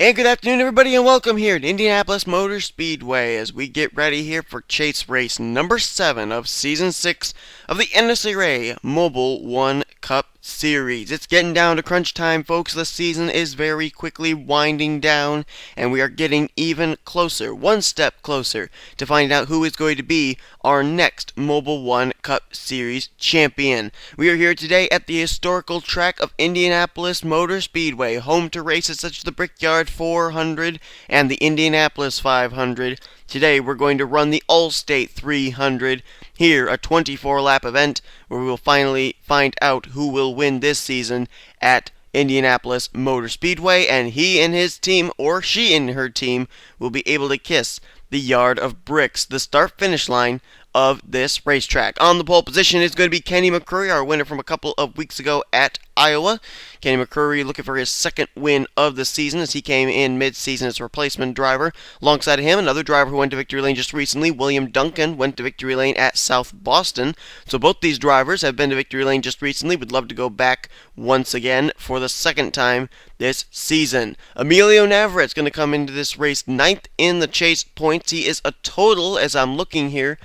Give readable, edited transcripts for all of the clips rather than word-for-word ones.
And good afternoon, everybody, and welcome here to Indianapolis Motor Speedway as we get ready here for chase race number 7 of Season 6 of the NNSCRA Mobil1 Cup Series. It's getting down to crunch time, folks. The season is very quickly winding down, and we are getting even closer, one step closer, to finding out who is going to be our next Mobil1 Cup Series champion. We are here today at the historical track of Indianapolis Motor Speedway, home to races such as the Brickyard 400 and the Indianapolis 500. Today we're going to run the Allstate 300 here, a 24-lap event where we will finally find out who will win this season at Indianapolis Motor Speedway, and he and his team, or she and her team, will be able to kiss the yard of bricks, the start-finish line of this racetrack. On the pole position is going to be Kenny McCrory, our winner from a couple of weeks ago at Iowa. Kenny McCrory looking for his second win of the season as he came in mid-season as a replacement driver. Alongside of him, another driver who went to victory lane just recently, William Duncan, went to victory lane at South Boston. So both these drivers have been to victory lane just recently. Would love to go back once again for the second time this season. Emilio Navarrete's going to come into this race 9th in the chase points. He is a total, as I'm looking here,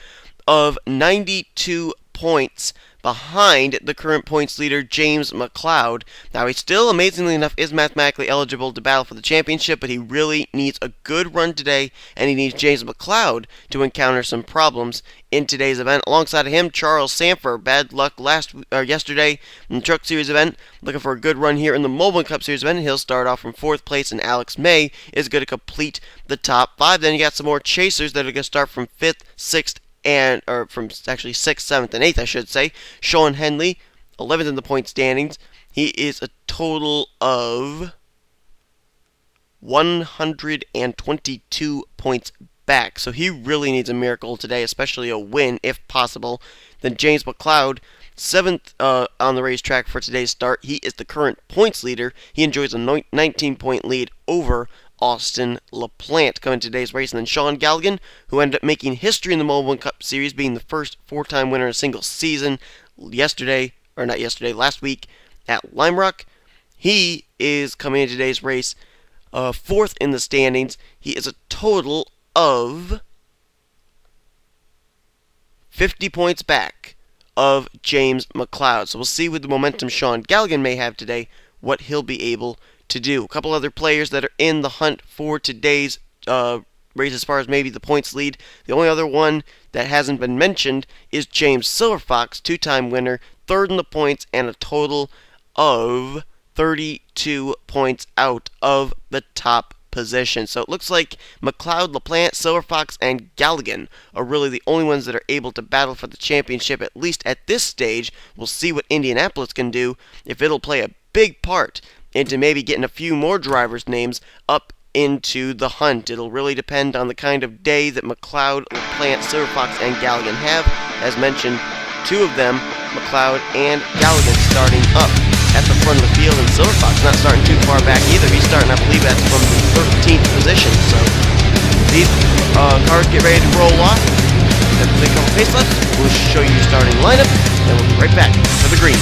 of 92 points behind the current points leader, James McCloud. Now, he still, amazingly enough, is mathematically eligible to battle for the championship, but he really needs a good run today, and he needs James McCloud to encounter some problems in today's event. Alongside of him, Charles Sanford, bad luck yesterday in the Truck Series event, looking for a good run here in the Mobil1 Cup Series event. He'll start off from 4th place, and Alex May is going to complete the top 5. Then you got some more chasers that are going to start from 5th, 6th, or from actually 6th, 7th, and 8th, I should say. Sean Henley, 11th in the point standings. He is a total of 122 points back. So he really needs a miracle today, especially a win if possible. Then James McCloud, 7th on the racetrack for today's start. He is the current points leader. He enjoys a 19-point lead over Austin LaPlante coming to today's race. And then Sean Gallighan, who ended up making history in the Mobil1 Cup Series, being the first 4-time winner in a single season last week at Lime Rock. He is coming in today's race 4th in the standings. He is a total of 50 points back of James McCloud. So we'll see with the momentum Sean Gallighan may have today what he'll be able to do. A couple other players that are in the hunt for today's race as far as maybe the points lead. The only other one that hasn't been mentioned is James Silverfox, 2-time winner, 3rd in the points, and a total of 32 points out of the top position. So it looks like McCloud, LaPlante, Silverfox, and Gallighan are really the only ones that are able to battle for the championship, at least at this stage. We'll see what Indianapolis can do, if it'll play a big part into maybe getting a few more drivers' names up into the hunt. It'll really depend on the kind of day that McCloud, LaPlante, Silverfox, and Gallighan have. As mentioned, 2 of them, McCloud and Gallighan, starting up at the front of the field, and Silverfox not starting too far back either. He's starting, I believe, that's from the 13th position. So these cars get ready to roll off. After they come pace laps, we'll show you your starting lineup, and we'll be right back for the green.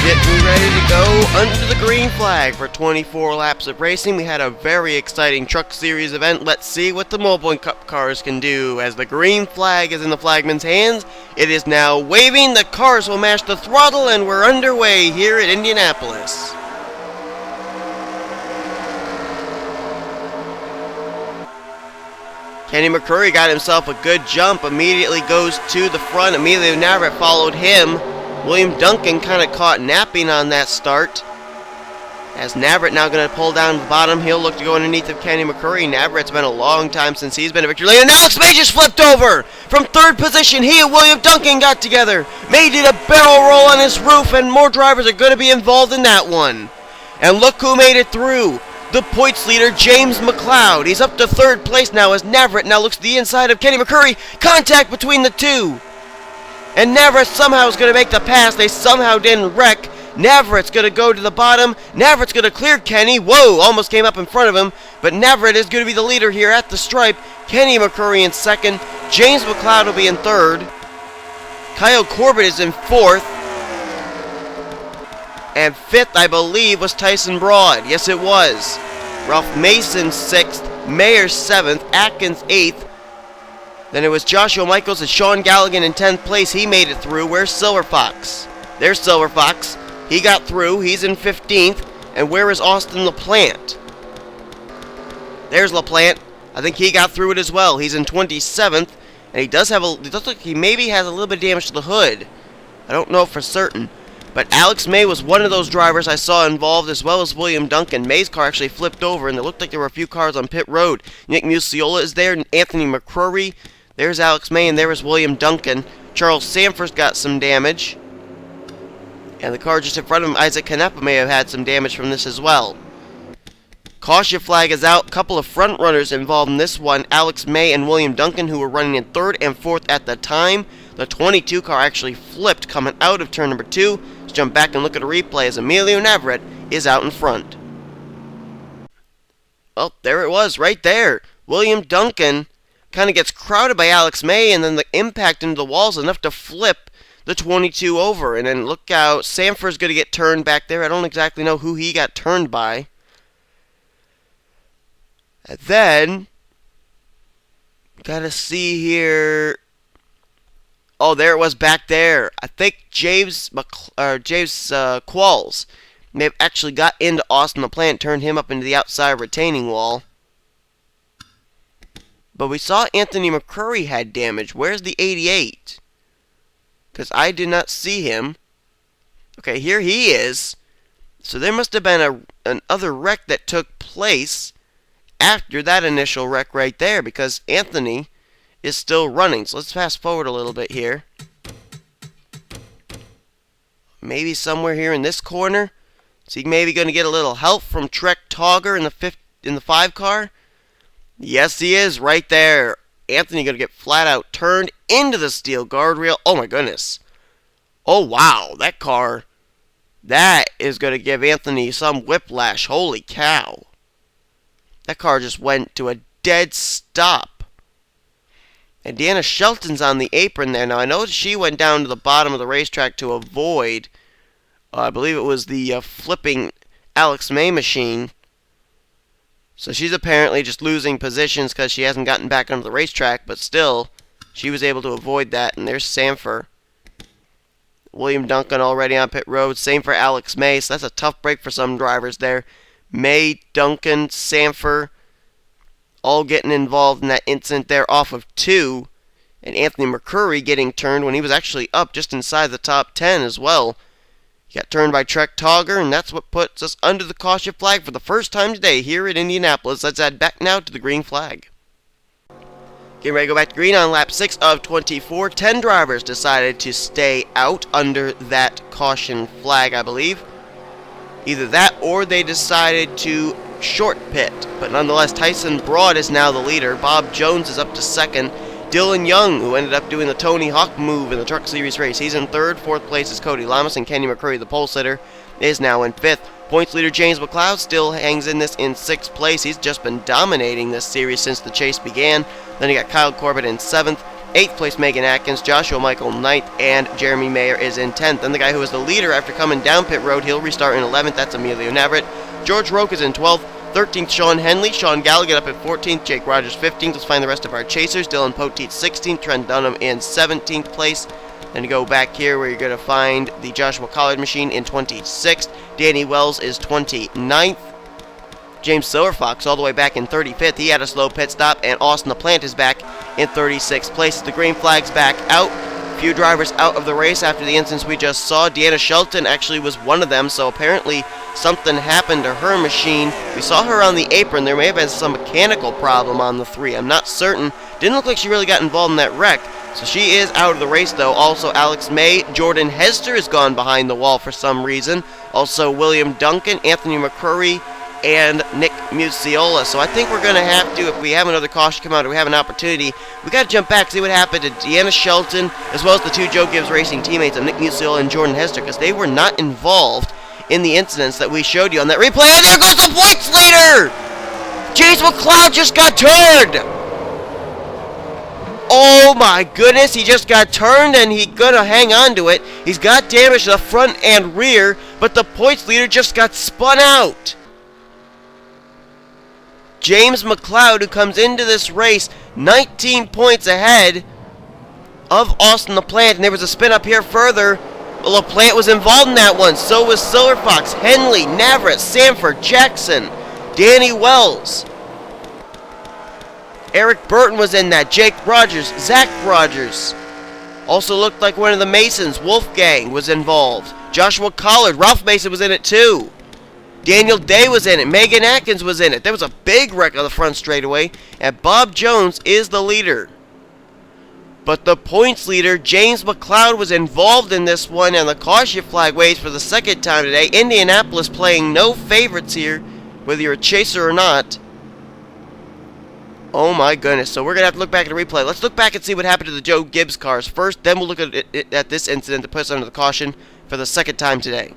Getting ready to go under the green flag for 24 laps of racing. We had a very exciting Truck Series event. Let's see what the Mobil1 Cup cars can do. As the green flag is in the flagman's hands, it is now waving. The cars will mash the throttle, and we're underway here at Indianapolis. Kenny McCurry got himself a good jump, immediately goes to the front. Emilio Navarrete followed him. William Duncan kind of caught napping on that start. As Navarrete now going to pull down to the bottom, he'll look to go underneath of Kenny McCurry. Navarrete's been a long time since he's been a victory lane. And Alex May just flipped over! From third position, he and William Duncan got together. May did a barrel roll on his roof, and more drivers are going to be involved in that one. And look who made it through. The points leader, James McCloud. He's up to third place now as Navarrete now looks to the inside of Kenny McCurry. Contact between the two. And Navarrete somehow is going to make the pass. They somehow didn't wreck. Navarrete's going to go to the bottom. Navarrete's going to clear Kenny. Whoa, almost came up in front of him. But Navarrete is going to be the leader here at the stripe. Kenny McCurry in second. James McCloud will be in third. Kyle Corbett is in fourth. And fifth, I believe, was Tyson Broad. Yes, it was. Ralph Mason, sixth. Mayer, seventh. Atkins, eighth. Then it was Joshua Michaels and Sean Gallighan in 10th place. He made it through. Where's Silverfox? There's Silverfox. He got through. He's in 15th. And where is Austin LaPlante? There's LaPlante. I think he got through it as well. He's in 27th. And he does have it looks like he maybe has a little bit of damage to the hood. I don't know for certain. But Alex May was one of those drivers I saw involved, as well as William Duncan. May's car actually flipped over, and it looked like there were a few cars on pit road. Nick Muciola is there, and Anthony McCrory. There's Alex May, and there is William Duncan. Charles Sanford's got some damage. And the car just in front of him, Isaac Canepa, may have had some damage from this as well. Caution flag is out. Couple of front runners involved in this one. Alex May and William Duncan, who were running in third and fourth at the time. The 22 car actually flipped coming out of turn number 2. Let's jump back and look at a replay as Emilio Navarrete is out in front. Well, there it was, right there. William Duncan kind of gets crowded by Alex May, and then the impact into the wall is enough to flip the 22 over. And then look out, Sanford's going to get turned back there. I don't exactly know who he got turned by. And then, gotta see here. Oh, there it was back there. I think James Qualls may have actually got into Austin LaPlante, turned him up into the outside retaining wall. But we saw Anthony McCurry had damage. Where's the 88? Because I did not see him. Okay, here he is. So there must have been another wreck that took place after that initial wreck right there, because Anthony is still running. So let's fast forward a little bit here. Maybe somewhere here in this corner. So he's maybe going to get a little help from Trek Togger in the 5 car. Yes, he is right there. Anthony going to get flat out turned into the steel guardrail. Oh my goodness. Oh wow, that car. That is going to give Anthony some whiplash. Holy cow. That car just went to a dead stop. And Deanna Shelton's on the apron there. Now, I know she went down to the bottom of the racetrack to avoid, I believe it was the flipping Alex May machine. So she's apparently just losing positions because she hasn't gotten back onto the racetrack, but still, she was able to avoid that. And there's Sanford. William Duncan already on pit road. Same for Alex May, so that's a tough break for some drivers there. May, Duncan, Sanford, all getting involved in that incident there off of 2. And Anthony McCurry getting turned when he was actually up just inside the top 10 as well. He got turned by Trek Togger, and that's what puts us under the caution flag for the first time today here at Indianapolis. Let's add back now to the green flag. Getting ready to go back to green on lap 6 of 24. 10 drivers decided to stay out under that caution flag, I believe. Either that or they decided to short pit. But nonetheless, Tyson Broad is now the leader. Bob Jones is up to second. Dylan Young, who ended up doing the Tony Hawk move in the Truck Series race, he's in third. Fourth place is Cody Lamas, and Kenny McCurry, the pole sitter, is now in fifth. Points leader James McCloud still hangs in this in sixth place. He's just been dominating this series since the chase began. Then you got Kyle Corbett in seventh. Eighth place Megan Atkins, Joshua Michael ninth, and Jeremy Mayer is in 10th. Then the guy who was the leader after coming down pit road, he'll restart in 11th. That's Emilio Navarrete. George Roque is in 12th. 13th, Sean Henley. Sean Gallighan up at 14th. Jake Rogers 15th. Let's find the rest of our chasers. Dylan Poteet 16th. Trent Dunham in 17th place. Then you go back here where you're going to find the Joshua Collard machine in 26th. Danny Wells is 29th. James Silverfox all the way back in 35th. He had a slow pit stop, and Austin LaPlante is back in 36th place. The green flag's back out. Few drivers out of the race after the incidents we just saw. Deanna Shelton actually was one of them, so apparently something happened to her machine. We saw her on the apron. There may have been some mechanical problem on the 3. I'm not certain. Didn't look like she really got involved in that wreck. So she is out of the race, though. Also, Alex May, Jordan Hester has gone behind the wall for some reason. Also, William Duncan, Anthony McCrory, and Nick Muciola. So I think we're going to have to, if we have another caution come out or we have an opportunity, we got to jump back, see what happened to Deanna Shelton, as well as the 2 Joe Gibbs Racing teammates of Nick Muciola and Jordan Hester, because they were not involved in the incidents that we showed you on that replay. And there goes the points leader! James McCloud just got turned! Oh my goodness, he just got turned and he's gonna hang on to it. He's got damage to the front and rear, but the points leader just got spun out. James McCloud, who comes into this race 19 points ahead of Austin LaPlante, and there was a spin up here further. LaPlante was involved in that one. So was Silverfox, Henley, Navarrete, Sanford, Jackson, Danny Wells. Eric Burton was in that. Jake Rogers, Zach Rogers. Also looked like one of the Masons, Wolfgang, was involved. Joshua Collard, Ralph Mason was in it too. Daniel Day was in it. Megan Atkins was in it. There was a big wreck on the front straightaway, and Bob Jones is the leader. But the points leader, James McCloud, was involved in this one, and the caution flag waves for the second time today. Indianapolis playing no favorites here, whether you're a chaser or not. Oh my goodness. So we're going to have to look back at the replay. Let's look back and see what happened to the Joe Gibbs cars first. Then we'll look at this incident to put us under the caution for the second time today.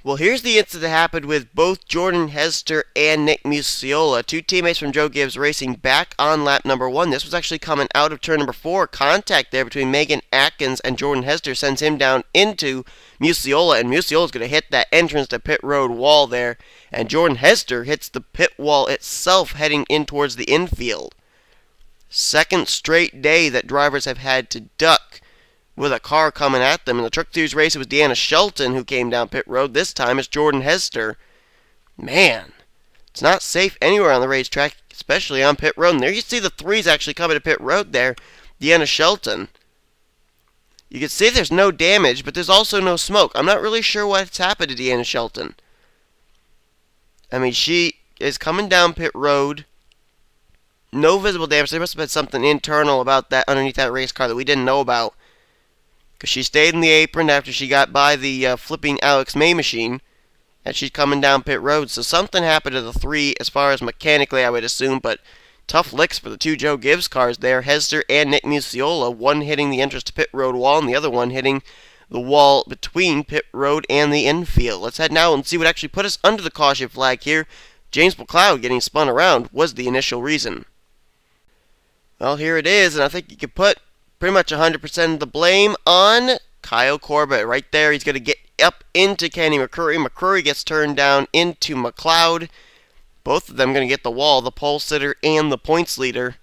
Well, here's the incident that happened with both Jordan Hester and Nick Muciola, 2 teammates from Joe Gibbs Racing, back on lap number 1. This was actually coming out of turn number 4. Contact there between Megan Atkins and Jordan Hester sends him down into Muciola, and Muciola's going to hit that entrance to pit road wall there, and Jordan Hester hits the pit wall itself heading in towards the infield. Second straight day that drivers have had to duck with a car coming at them. In the Truck Series race, it was Deanna Shelton who came down pit road. This time it's Jordan Hester. Man, it's not safe anywhere on the racetrack, especially on pit road. And there you see the 3s actually coming to pit road there. Deanna Shelton. You can see there's no damage, but there's also no smoke. I'm not really sure what's happened to Deanna Shelton. I mean, she is coming down pit road. No visible damage. There must have been something internal about that underneath that race car that we didn't know about. Because she stayed in the apron after she got by the flipping Alex May machine. And she's coming down pit road. So something happened to the 3 as far as mechanically, I would assume. But tough licks for the 2 Joe Gibbs cars there. Hester and Nick Muciola. One hitting the entrance to pit road wall, and the other one hitting the wall between pit road and the infield. Let's head now and see what actually put us under the caution flag here. James McCloud getting spun around was the initial reason. Well, here it is, and I think you could put pretty much 100% of the blame on Kyle Corbett. Right there, he's going to get up into Kenny McCrory. McCrory gets turned down into McCloud. Both of them going to get the wall, the pole sitter and the points leader.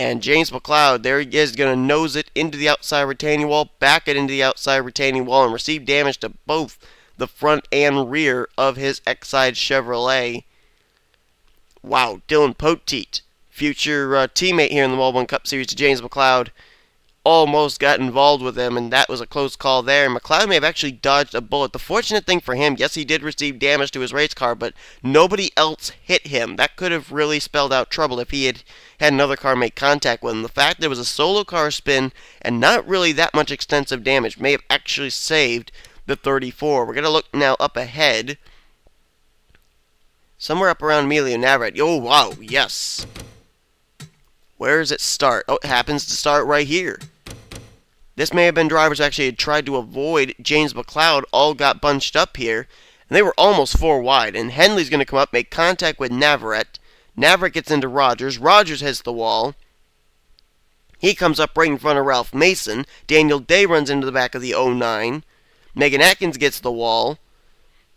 And James McCloud, there he is, going to nose it into the outside retaining wall, back it into the outside retaining wall, and receive damage to both the front and rear of his Exide Chevrolet. Wow, Dylan Poteet, future teammate here in the Mobil1 Cup Series to James McCloud, almost got involved with him, and that was a close call there. McCloud may have actually dodged a bullet. The fortunate thing for him, yes, he did receive damage to his race car, but nobody else hit him. That could have really spelled out trouble if he had another car make contact with him. The fact there was a solo car spin and not really that much extensive damage may have actually saved the 34. We're going to look now up ahead. Somewhere up around Emilio Navarrete. Oh, wow, yes. Where does it start? Oh, it happens to start right here. This may have been drivers who actually had tried to avoid James McCloud, all got bunched up here, and they were almost 4 wide. And Henley's going to come up, make contact with Navarrete. Navarrete gets into Rogers. Rogers hits the wall. He comes up right in front of Ralph Mason. Daniel Day runs into the back of the 09. Megan Atkins gets the wall.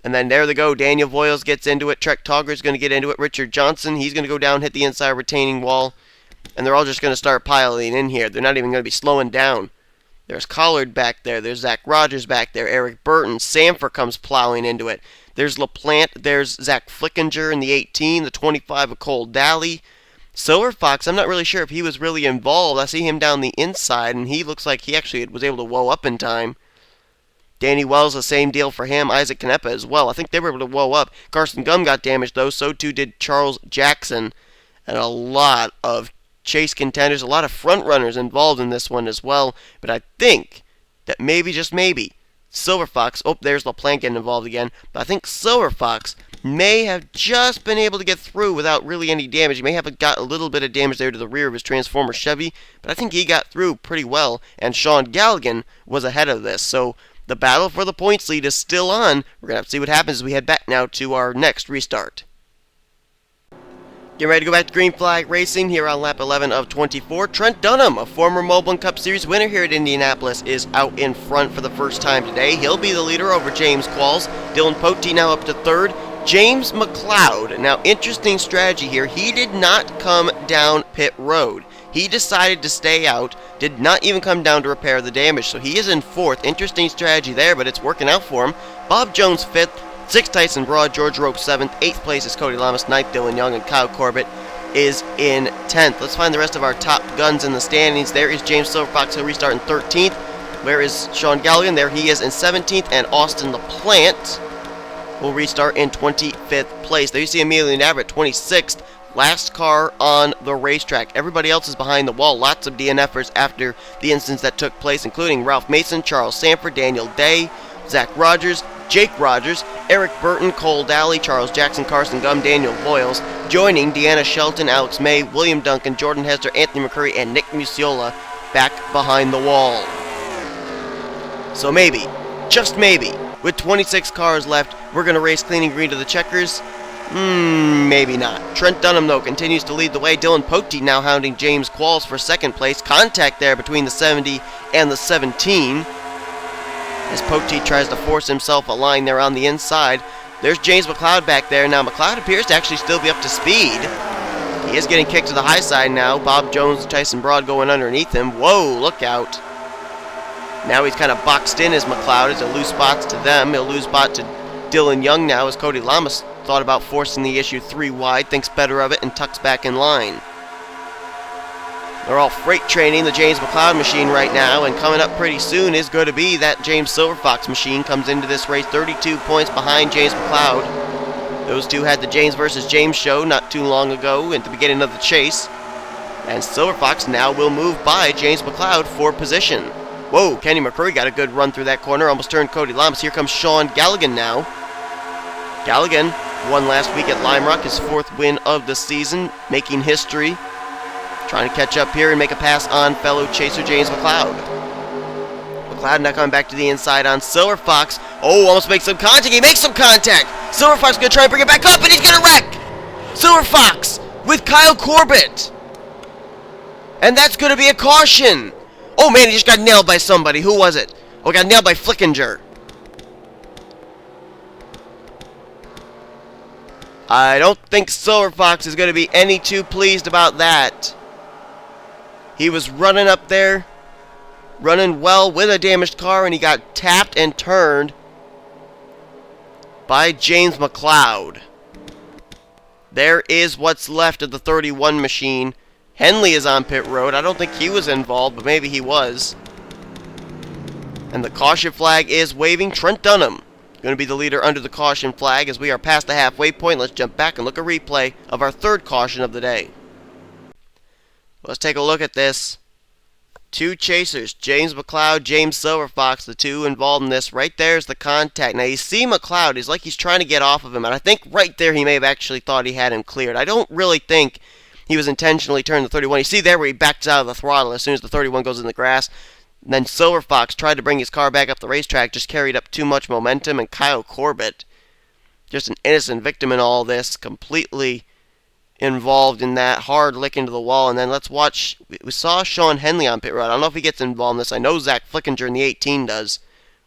And then there they go. Daniel Voiles gets into it. Trek Togger's going to get into it. Richard Johnson, he's going to go down, hit the inside retaining wall. And they're all just going to start piling in here. They're not even going to be slowing down. There's Collard back there. There's Zach Rogers back there. Eric Burton. Sanford comes plowing into it. There's LaPlante. There's Zach Flickinger in the 18. The 25 of Cole Daly. Silverfox, I'm not really sure if he was really involved. I see him down the inside, and he looks like he actually was able to woe up in time. Danny Wells, the same deal for him. Isaac Canepa as well. I think they were able to woe up. Carson Gum got damaged, though. So, too, did Charles Jackson. And a lot of chase contenders, a lot of front runners involved in this one as well. But I think that maybe, just maybe, Silverfox, oh, there's LaPlante getting involved again. But I think Silverfox may have just been able to get through without really any damage. He may have got a little bit of damage there to the rear of his Transformer Chevy, but I think he got through pretty well, and Sean Gallighan was ahead of this. So the battle for the points lead is still on. We're going to have to see what happens as we head back now to our next restart. Getting ready to go back to Green Flag Racing here on lap 11 of 24. Trent Dunham, a former Mobil1 Cup Series winner here at Indianapolis, is out in front for the first time today. He'll be the leader over James Qualls. Dylan Pote now up to third. James McCloud, now interesting strategy here. He did not come down pit road. He decided to stay out, did not even come down to repair the damage. So he is in fourth. Interesting strategy there, but it's working out for him. Bob Jones fifth. 6th, Tyson Broad. George Rope 7th. 8th place is Cody Lamas. 9th, Dylan Young. And Kyle Corbett is in 10th. Let's find the rest of our top guns in the standings. There is James Silverfox. He'll restart in 13th. Where is Sean Gallighan? There he is in 17th. And Austin LaPlante will restart in 25th place. There you see Emilio Navarre at 26th. Last car on the racetrack. Everybody else is behind the wall. Lots of DNFers after the incidents that took place, including Ralph Mason, Charles Sanford, Daniel Day, Zach Rogers, Jake Rogers, Eric Burton, Cole Daly, Charles Jackson, Carson Gum, Daniel Boyles, joining Deanna Shelton, Alex May, William Duncan, Jordan Hester, Anthony McCurry, and Nick Musiola back behind the wall. So maybe, just maybe, with 26 cars left, we're going to race clean and green to the checkers. Maybe not. Trent Dunham, though, continues to lead the way. Dylan Pote now hounding James Qualls for second place. Contact there between the 70 and the 17. As Pote tries to force himself a line there on the inside. There's James McCloud back there. Now, McCloud appears to actually still be up to speed. He is getting kicked to the high side now. Bob Jones and Tyson Broad going underneath him. Whoa, look out. Now he's kind of boxed in as McCloud. It's a loose spots to them. He'll lose spot to Dylan Young now as Cody Lamas thought about forcing the issue 3 wide, thinks better of it, and tucks back in line. They're all freight training the James McCloud machine right now, and coming up pretty soon is going to be that James Silverfox machine. Comes into this race 32 points behind James McCloud. Those two had the James versus James show not too long ago at the beginning of the chase. And Silverfox now will move by James McCloud for position. Whoa, Kenny McCurry got a good run through that corner, almost turned Cody Lamas. Here comes Sean Gallighan now. Gallighan won last week at Lime Rock, his 4th win of the season, making history. Trying to catch up here and make a pass on fellow chaser James McCloud. McCloud now coming back to the inside on Silverfox. Oh, almost makes some contact. He makes some contact. Silverfox going to try and bring it back up, and he's going to wreck. Silverfox with Kyle Corbett. And that's going to be a caution. Oh, man, he just got nailed by somebody. Who was it? Oh, got nailed by Flickinger. I don't think Silverfox is going to be any too pleased about that. He was running up there, running well with a damaged car, and he got tapped and turned by James McCloud. There is what's left of the 31 machine. Henley is on pit road. I don't think he was involved, but maybe he was. And the caution flag is waving. Trent Dunham going to be the leader under the caution flag as we are past the halfway point. Let's jump back and look at a replay of our 3rd caution of the day. Let's take a look at this. 2 chasers, James McCloud, James Silverfox, the 2 involved in this. Right there is the contact. Now you see McCloud, he's like he's trying to get off of him, and I think right there he may have actually thought he had him cleared. I don't really think he was intentionally turning the 31. You see there where he backs out of the throttle as soon as the 31 goes in the grass. And then Silverfox tried to bring his car back up the racetrack, just carried up too much momentum, and Kyle Corbett, just an innocent victim in all this, completely involved in that hard lick into the wall. And then let's watch, we saw Sean Henley on pit road. I don't know if he gets involved in this. I know Zach Flickinger in the 18 does.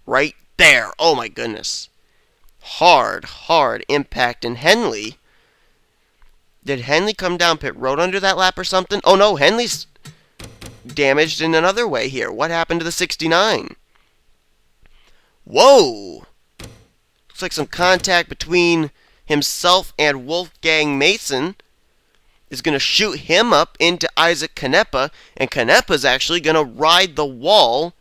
Right there. Oh my goodness. Hard impact. And Henley, did Henley come down pit road under that lap or something? Oh no, Henley's, damaged in another way here. What happened to the 69? Whoa! Looks like some contact between himself and Wolfgang Mason is going to shoot him up into Isaac Canepa, and Canepa's actually going to ride the wall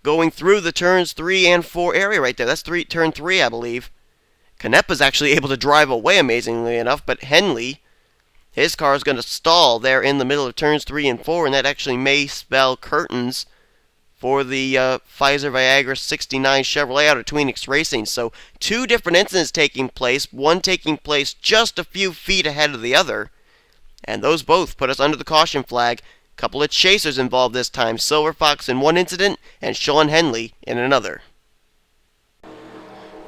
going through the turns 3 and 4 area right there. That's turn 3, I believe. Canepa's actually able to drive away, amazingly enough, but Henley, his car is going to stall there in the middle of turns 3 and 4, and that actually may spell curtains for the Pfizer Viagra 69 Chevrolet out of Tweenix Racing. So 2 different incidents taking place, one taking place just a few feet ahead of the other, and those both put us under the caution flag. Couple of chasers involved this time, Silverfox in one incident and Sean Henley in another.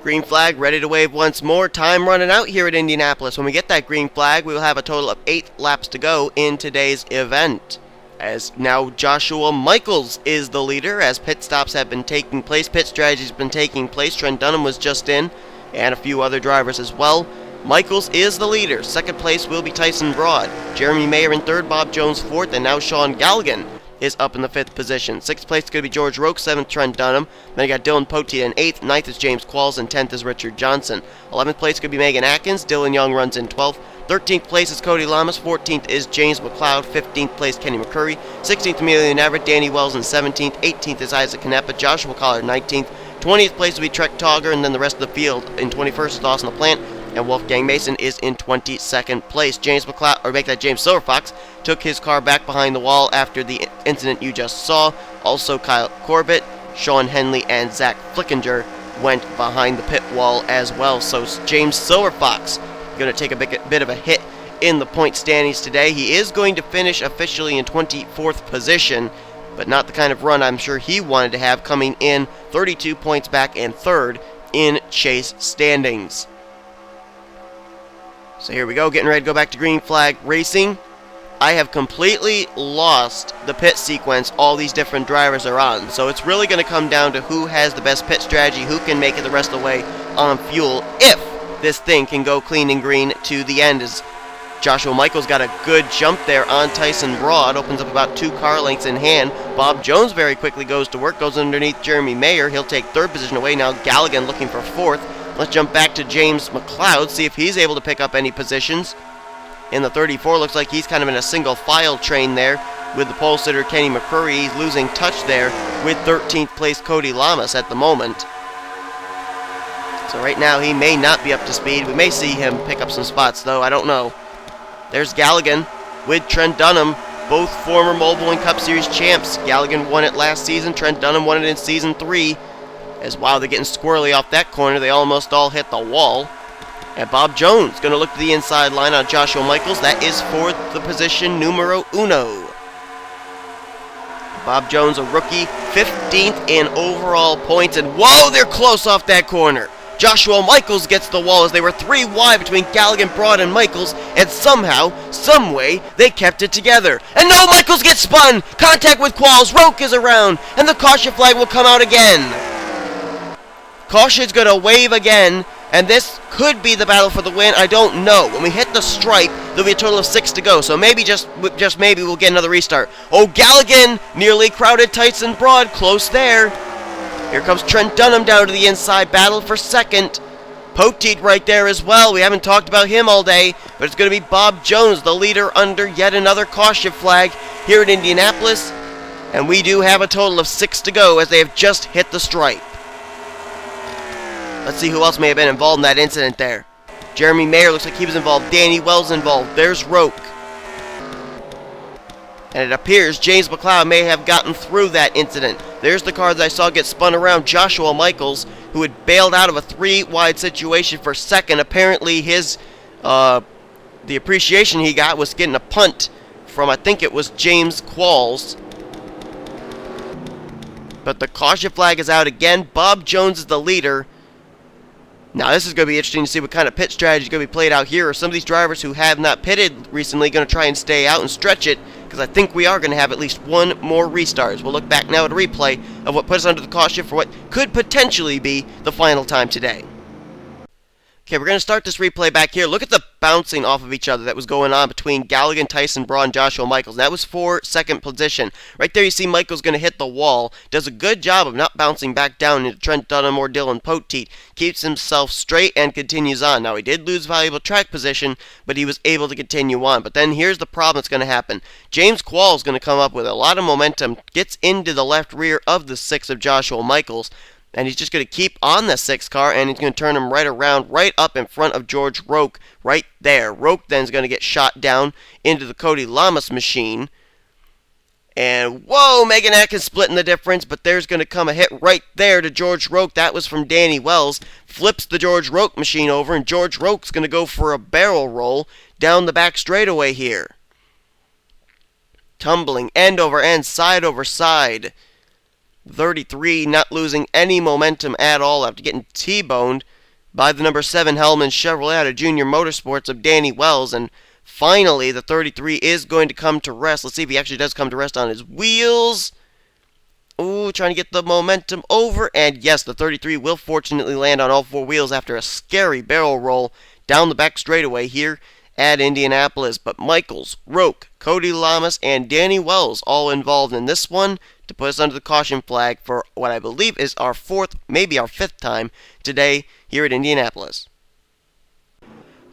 Green flag ready to wave once more. Time running out here at Indianapolis. When we get that green flag, we will have a total of 8 laps to go in today's event. As now Joshua Michaels is the leader as pit stops have been taking place, pit strategy has been taking place. Trent Dunham was just in, and a few other drivers as well. Michaels is the leader. Second place will be Tyson Broad. Jeremy Mayer in third, Bob Jones fourth, and now Sean Gallighan is up in the 5th position. 6th place is going to be George Roque, 7th Trent Dunham. Then you got Dylan Poteet in 8th, 9th is James Qualls, and 10th is Richard Johnson. 11th place could be Megan Atkins. Dylan Young runs in 12th. 13th place is Cody Lamas, 14th is James McCloud, 15th place Kenny McCurry, 16th Emilio Everett, Danny Wells in 17th, 18th is Isaac Canepa, Joshua Collard 19th, 20th place will be Trek Togger, and then the rest of the field in 21st is Dawson LaPlante, and Wolfgang Mason is in 22nd place. James Silverfox took his car back behind the wall after the incident you just saw. Also Kyle Corbett, Sean Henley, and Zach Flickinger went behind the pit wall as well. So James Silverfox going to take a bit of a hit in the point standings today. He is going to finish officially in 24th position, but not the kind of run I'm sure he wanted to have, coming in 32 points back and third in chase standings. So here we go, getting ready to go back to green flag racing. I have completely lost the pit sequence all these different drivers are on, so it's really going to come down to who has the best pit strategy, who can make it the rest of the way on fuel, if this thing can go clean and green to the end. As Joshua Michaels got a good jump there on Tyson Broad, opens up about 2 car lengths in hand. Bob Jones very quickly goes to work, goes underneath Jeremy Mayer. He'll take 3rd position away. Now Gallighan looking for 4th. Let's jump back to James McCloud, see if he's able to pick up any positions. In the 34, looks like he's kind of in a single file train there with the pole sitter Kenny McCurry. He's losing touch there with 13th place Cody Lamas at the moment. So right now he may not be up to speed. We may see him pick up some spots though, I don't know. There's Gallighan with Trent Dunham, both former Mobil1 Cup Series champs. Gallighan won it last season, Trent Dunham won it in Season 3. As wow, they're getting squirrely off that corner, they almost all hit the wall. And Bob Jones going to look to the inside line on Joshua Michaels. That is for the position numero uno. Bob Jones, a rookie, 15th in overall points, and whoa, they're close off that corner. Joshua Michaels gets the wall as they were 3 wide between Gallighan, Broad, and Michaels, and somehow, someway, they kept it together. And no, Michaels gets spun! Contact with Qualls, Roque is around, and the caution flag will come out again. Caution's gonna wave again, and this could be the battle for the win, I don't know. When we hit the stripe, there'll be a total of 6 to go, so maybe, just maybe, we'll get another restart. Oh, Gallighan nearly crowded Tyson Broad, close there. Here comes Trent Dunham down to the inside, battle for 2nd. Poteet right there as well. We haven't talked about him all day, but it's going to be Bob Jones, the leader, under yet another caution flag here at Indianapolis. And we do have a total of 6 to go as they have just hit the stripe. Let's see who else may have been involved in that incident there. Jeremy Mayer looks like he was involved. Danny Wells involved. There's Roque. And it appears James McCloud may have gotten through that incident. There's the car that I saw get spun around, Joshua Michaels, who had bailed out of a 3-wide situation for 2nd. Apparently his, the appreciation he got was getting a punt from, I think it was James Qualls. But the caution flag is out again. Bob Jones is the leader. Now this is going to be interesting to see what kind of pit strategy is going to be played out here. Are some of these drivers who have not pitted recently going to try and stay out and stretch it? Because I think we are going to have at least one more restart. We'll look back now at a replay of what put us under the caution for what could potentially be the final time today. Okay, we're going to start this replay back here. Look at the bouncing off of each other that was going on between Gallighan, Tyson Broad, and Joshua Michaels. That was for second position. Right there you see Michaels going to hit the wall. Does a good job of not bouncing back down into Trent Dunham or Dylan Poteet. Keeps himself straight and continues on. Now he did lose valuable track position, but he was able to continue on. But then here's the problem that's going to happen. James Quall is going to come up with a lot of momentum. Gets into the left rear of the 6 of Joshua Michaels. And he's just going to keep on the 6 car, and he's going to turn him right around, right up in front of George Roque, right there. Roque then is going to get shot down into the Cody Lamas machine. And, whoa, Megan Atkins splitting the difference, but there's going to come a hit right there to George Roque. That was from Danny Wells. Flips the George Roque machine over, and George Roque's going to go for a barrel roll down the back straightaway here. Tumbling end over end, side over side. 33 not losing any momentum at all after getting T-boned by the number 7 Hellman Chevrolet out of Junior Motorsports of Danny Wells. And finally, the 33 is going to come to rest. Let's see if he actually does come to rest on his wheels. Ooh, trying to get the momentum over. And yes, the 33 will fortunately land on all 4 wheels after a scary barrel roll down the back straightaway here at Indianapolis. But Michaels, Roque, Cody Lamas, and Danny Wells all involved in this one to put us under the caution flag for what I believe is our 4th, maybe our 5th time today here at Indianapolis.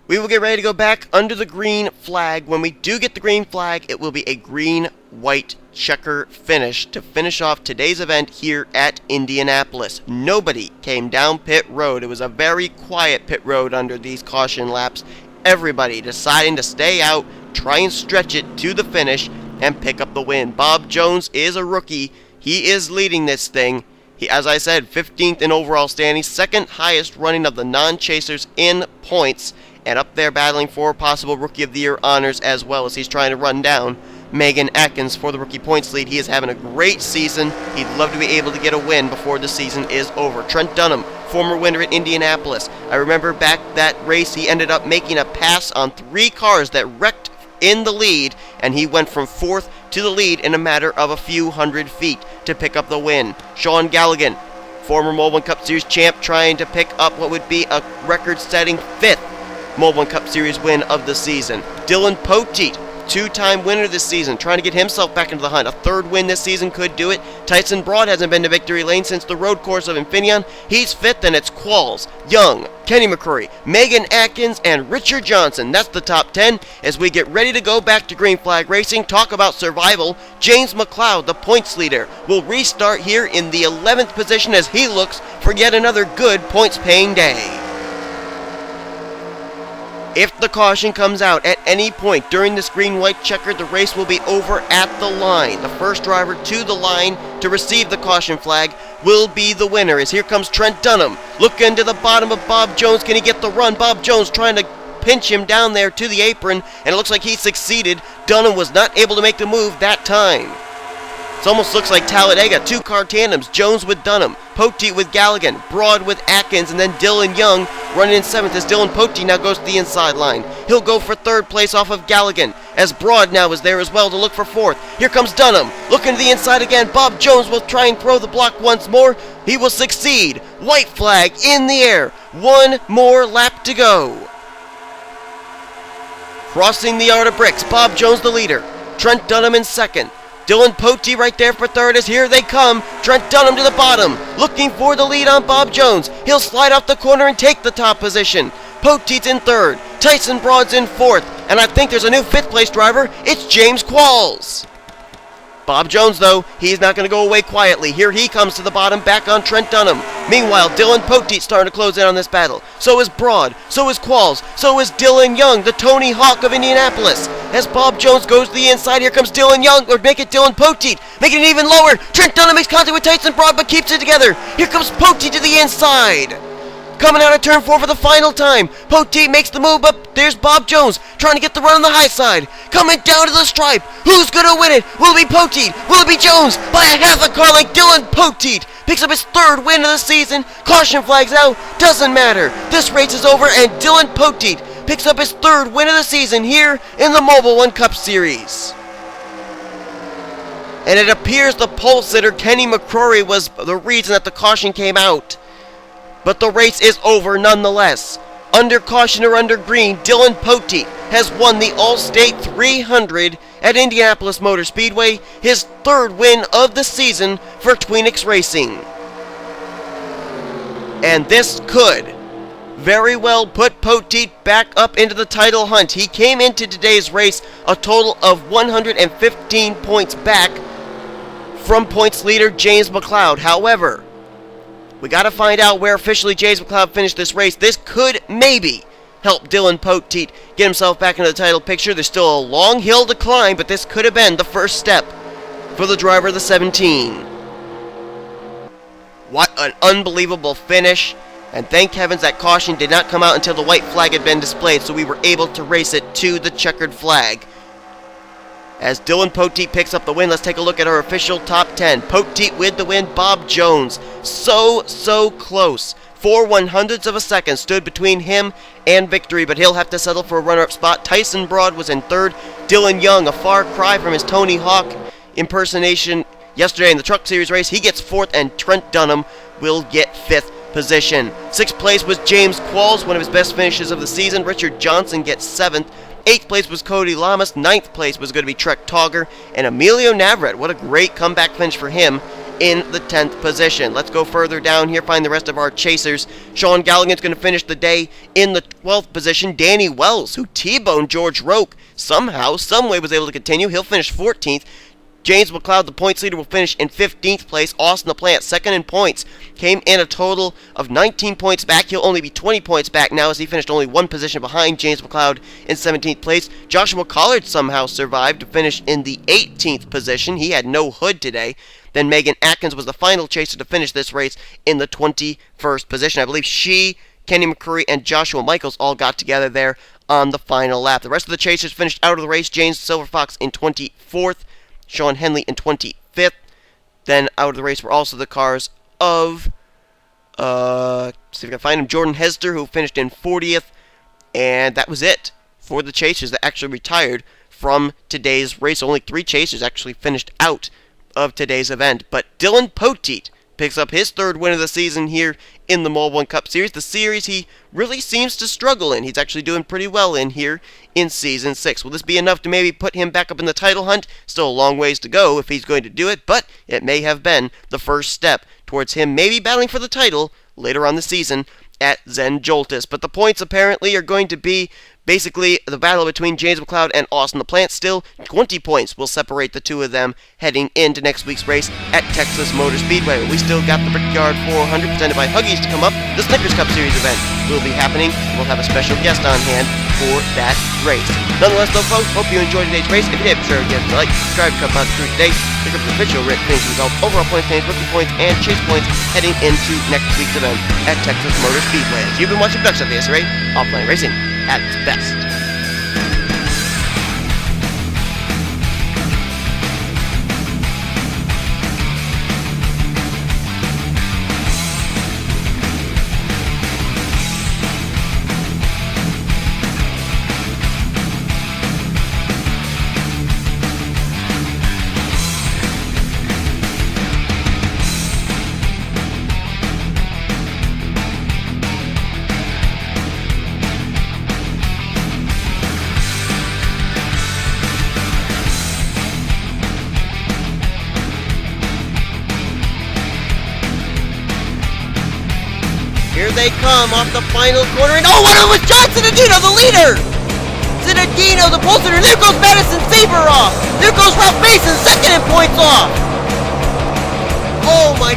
We will get ready to go back under the green flag. When we do get the green flag, it will be a green-white checker finish to finish off today's event here at Indianapolis. Nobody came down pit road. It was a very quiet pit road under these caution laps. Everybody deciding to stay out, try and stretch it to the finish, and pick up the win. Bob Jones is a rookie. He is leading this thing. He, as I said, 15th in overall standings, 2nd highest running of the non-chasers in points, and up there battling for possible Rookie of the Year honors as well as he's trying to run down Megan Atkins for the rookie points lead. He is having a great season. He'd love to be able to get a win before the season is over. Trent Dunham, former winner at Indianapolis. I remember back that race he ended up making a pass on 3 cars that wrecked in the lead, and he went from 4th to the lead in a matter of a few hundred feet to pick up the win. Sean Gallighan, former Mobil1 Cup Series champ, trying to pick up what would be a record-setting 5th Mobil1 Cup Series win of the season. Dylan Poteet, 2-time winner this season, trying to get himself back into the hunt. A 3rd win this season could do it. Tyson Broad hasn't been to victory lane since the road course of Infineon. He's 5th, and it's Qualls, Young, Kenny McCrory, Megan Atkins, and Richard Johnson. That's the top 10 as we get ready to go back to green flag racing. Talk about survival. James McCloud, the points leader, will restart here in the 11th position as he looks for yet another good points-paying day. If the caution comes out at any point during this green-white checker, the race will be over at the line. The first driver to the line to receive the caution flag will be the winner, as here comes Trent Dunham. Looking to the bottom of Bob Jones. Can he get the run? Bob Jones trying to pinch him down there to the apron, and it looks like he succeeded. Dunham was not able to make the move that time. It almost looks like Talladega, 2-car tandems, Jones with Dunham, Poteet with Gallighan, Broad with Atkins, and then Dylan Young running in 7th as Dylan Poteet now goes to the inside line. He'll go for 3rd place off of Gallighan, as Broad now is there as well to look for 4th. Here comes Dunham, looking to the inside again. Bob Jones will try and throw the block once more. He will succeed. White flag in the air. 1 more lap to go. Crossing the yard of bricks, Bob Jones the leader. Trent Dunham in 2nd. Dylan Poteet right there for 3rd as here they come. Trent Dunham to the bottom, looking for the lead on Bob Jones. He'll slide off the corner and take the top position. Poteet's in 3rd. Tyson Broad's in 4th. And I think there's a new 5th place driver. It's James Qualls. Bob Jones, though, he's not going to go away quietly. Here he comes to the bottom, back on Trent Dunham. Meanwhile, Dylan Poteet starting to close in on this battle. So is Broad, so is Qualls, so is Dylan Young, the Tony Hawk of Indianapolis. As Bob Jones goes to the inside, here comes Dylan Young, or make it Dylan Poteet, making it even lower. Trent Dunham makes contact with Tyson Broad, but keeps it together. Here comes Poteet to the inside. Coming out of turn 4 for the final time. Poteet makes the move, but there's Bob Jones trying to get the run on the high side. Coming down to the stripe. Who's going to win it? Will it be Poteet? Will it be Jones? By a half a car like Dylan Poteet. Picks up his 3rd win of the season. Caution flags out. Doesn't matter. This race is over, and Dylan Poteet picks up his 3rd win of the season here in the Mobil1 Cup Series. And it appears the pole sitter, Kenny McCrory, was the reason that the caution came out. But the race is over nonetheless. Under caution or under green, Dylan Poteet has won the Allstate 300 at Indianapolis Motor Speedway, his third win of the season for Tweenix Racing. And this could very well put Poteet back up into the title hunt. He came into today's race a total of 115 points back from points leader James McCloud. However, we got to find out where officially James McCloud finished this race. This could maybe help Dylan Poteet get himself back into the title picture. There's still a long hill to climb, but this could have been the first step for the driver of the 17. What an unbelievable finish. And thank heavens that caution did not come out until the white flag had been displayed, so we were able to race it to the checkered flag. As Dylan Poteet picks up the win, let's take a look at our official top 10. Poteet with the win, Bob Jones. So close. 4/100ths of a second stood between him and victory, but he'll have to settle for a runner-up spot. Tyson Broad was in third. Dylan Young, a far cry from his Tony Hawk impersonation yesterday in the Truck Series race. He gets fourth, and Trent Dunham will get fifth position. Sixth place was James Qualls, one of his best finishes of the season. Richard Johnson gets seventh. Eighth place was Cody Lamas. Ninth place was going to be Trek Togger. And Emilio Navarrete, what a great comeback finish for him, in the 10th position. Let's go further down here, find the rest of our chasers. Sean Gallighan's going to finish the day in the 12th position. Danny Wells, who T-boned George Roque, somehow, someway was able to continue. He'll finish 14th. James McCloud, the points leader, will finish in 15th place. Austin LaPlante, second in points, came in a total of 19 points back. He'll only be 20 points back now, as he finished only one position behind James McCloud in 17th place. Joshua Collard somehow survived to finish in the 18th position. He had no hood today. Then Megan Atkins was the final chaser to finish this race in the 21st position. I believe she, Kenny McCurry, and Joshua Michaels all got together there on the final lap. The rest of the chasers finished out of the race. James Silverfox in 24th. Sean Henley in 25th. Then out of the race were also the cars of, see if I can find him, Jordan Hester, who finished in 40th. And that was it for the chasers that actually retired from today's race. Only 3 chasers actually finished out of today's event. But Dylan Poteet picks up his third win of the season here in the Mobil1 Cup Series. The series he really seems to struggle in. He's actually doing pretty well in here in Season 6. Will this be enough to maybe put him back up in the title hunt? Still a long ways to go if he's going to do it, but it may have been the first step towards him maybe battling for the title later on the season at Zen Joltis. But the points apparently are going to be basically the battle between James McCloud and Austin LaPlante. Still, 20 points will separate the two of them heading into next week's race at Texas Motor Speedway. We still got the Brickyard 400 presented by Huggies to come up. The Snickers Cup Series event will be happening. We'll have a special guest on hand for that race. Nonetheless, though, folks, hope you enjoyed today's race. If you did, be sure to give it a like, subscribe to Cup Out Crew today. Look up the official written things results, overall points, names, rookie points, and chase points heading into next week's event at Texas Motor Speedway. As you've been watching production of the SRA, offline racing at its best. Here they come off the final corner, and oh, what it was John Zinedino, the leader! Zinedino, the pole sitter. There goes Madison Saber off. There goes Ralph Mason, second in points off. Oh my